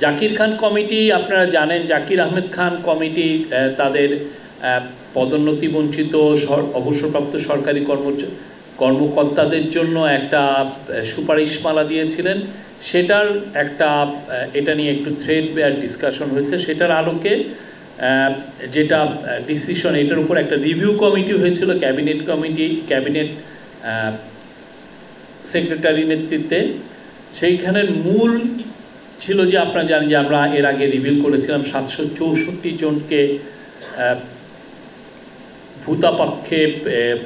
জাকির খান committee, আপনারা জানেন Zakir Ahmed Khan committee তাদের পদোন্নতি বঞ্চিত অবসরপ্রাপ্ত সরকারি কর্মকর্তাদের জন্য একটা সুপারিশমালা দিয়েছিলেন। সেটার একটা এটা নিয়ে একটু থ্রেড ডিসকাশন হয়েছে। সেটার আলোকে যেটা ডিসিশন, এটার উপর একটা রিভিউ কমিটি হয়েছিল, ক্যাবিনেট সেক্রেটারি নেতৃত্বে। সেইখানের মূল ছিল যে আপনারা জানেন যে আমরা এর আগে রিভিউ করেছিলাম 764 জনকে ভূতাপক্ষে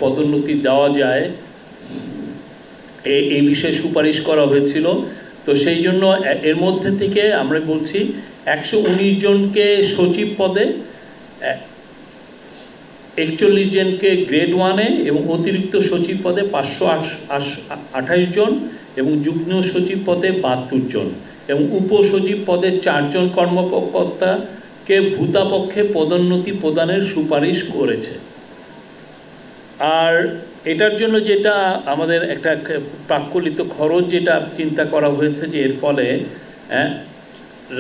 পদোন্নতি দেওয়া যায়, এই বিষয়ে সুপারিশ করা হয়েছিল। তো সেই জন্য এর মধ্যে থেকে আমরা বলছি 119 জনকে সচিব পদে, 41 জনকে গ্রেড 1-এ এবং অতিরিক্ত সচিব পদে 528 জন এবং যুগ্ম সচিব পদে 72 জন এবং উপসচিব পদে 4 জন কর্মকর্তাকে ভূতাপক্ষে পদোন্নতি প্রদানের সুপারিশ করেছে। আর এটার জন্য যেটা আমাদের একটা প্রাক্কলিত খরচ যেটা চিন্তা করা হয়েছে যে এর ফলে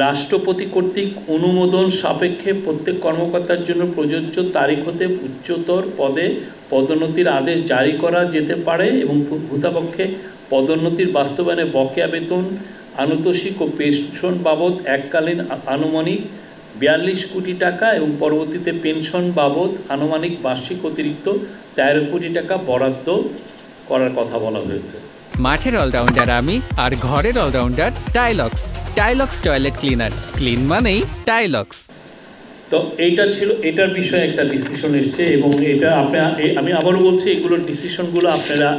রাষ্ট্রপতি কর্তৃক অনুমোদন সাপেক্ষে প্রত্যেক কর্মকর্তার জন্য প্রযোজ্য তারিখ হতে উচ্চতর পদে পদোন্নতির আদেশ জারি করা যেতে পারে এবং ভূতাপক্ষে পদোন্নতির বাস্তবায়নে বকেয়া বেতন, আনুতোষিক ও পেনশন বাবদ এককালীন আনুমানিক 42 কোটি টাকা এবং পরবর্তীতে পেনশন বাবদ আনুমানিক বার্ষিক অতিরিক্ত 13 কোটি টাকা বরাদ্দ করার কথা বলা হয়েছে। মাঠের অলরাউন্ডার আমি, আর ঘরের allrounder Tilex. Tilex toilet cleaner, clean মানেই টাইলক্স। তো এইটা ছিল, এটার বিষয়ে একটা ডিসিশন এসছে এবং এটা আমি আবারও বলছি, এগুলোর ডিসিশনগুলো আপনারা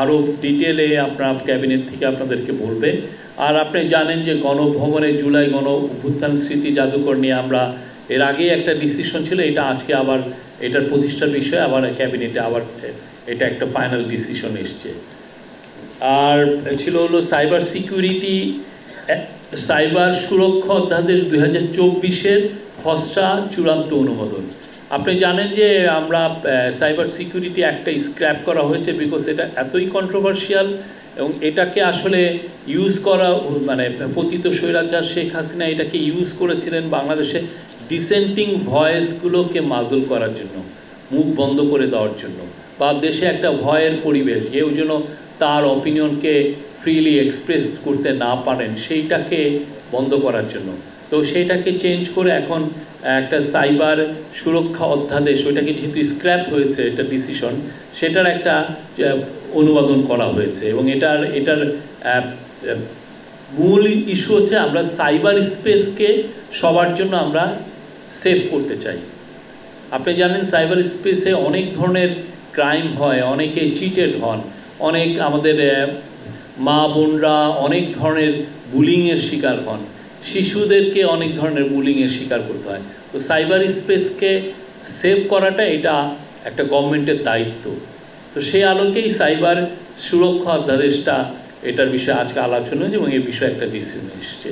আরও ডিটেলে আপনার ক্যাবিনেট থেকে আপনাদেরকে বলবে। আর আপনি জানেন যে গণভবনে জুলাই গণ অভ্যুত্থান স্মৃতি জাদুঘর নিয়ে আমরা এর আগে একটা ডিসিশন ছিল, এটা আজকে আবার এটার প্রতিষ্ঠার বিষয়ে আবার ক্যাবিনেটে আবার এটা একটা ফাইনাল ডিসিশন এসছে। আর ছিল হলো সাইবার সিকিউরিটি, সাইবার সুরক্ষা অধ্যাদেশ 2024-এর খসড়া চূড়ান্ত অনুমোদন। আপনি জানেন যে আমরা সাইবার সিকিউরিটি একটা স্ক্র্যাপ করা হয়েছে, বিকজ এটা এতই কন্ট্রোভার্সিয়াল এবং এটাকে আসলে ইউজ করা, মানে পতিত স্বৈরাচার শেখ হাসিনা এটাকে ইউজ করেছিলেন বাংলাদেশে ডিসেন্টিং ভয়েসগুলোকে মাজল করার জন্য, মুখ বন্ধ করে দেওয়ার জন্য, বা দেশে একটা ভয়ের পরিবেশ, কেউ যেন তার অপিনিয়নকে ফ্রিলি এক্সপ্রেস করতে না পারেন, সেইটাকে বন্ধ করার জন্য। তো সেইটাকে চেঞ্জ করে এখন একটা সাইবার সুরক্ষা অধ্যাদেশ, ওইটাকে যেহেতু স্ক্র্যাপ হয়েছে এটা ডিসিশন, সেটার একটা অনুমোদন করা হয়েছে। এবং এটার মূল ইস্যু হচ্ছে আমরা সাইবার স্পেসকে সবার জন্য আমরা সেভ করতে চাই। আপনি জানেন সাইবার স্পেসে অনেক ধরনের ক্রাইম হয়, অনেকে চিটেড হন, অনেক আমাদের মা বোনরা অনেক ধরনের বুলিংয়ের শিকার হন, শিশুদেরকে অনেক ধরনের বুলিংয়ের শিকার করতে হয়। তো সাইবার স্পেসকে সেভ করাটা এটা একটা গভর্নমেন্টের দায়িত্ব। তো সেই আলোকেই সাইবার সুরক্ষা অধ্যাদেশটা, এটার বিষয়ে আজকে আলোচনা হয়েছে এবং এই বিষয়ে একটা ডিসিশন এসছে।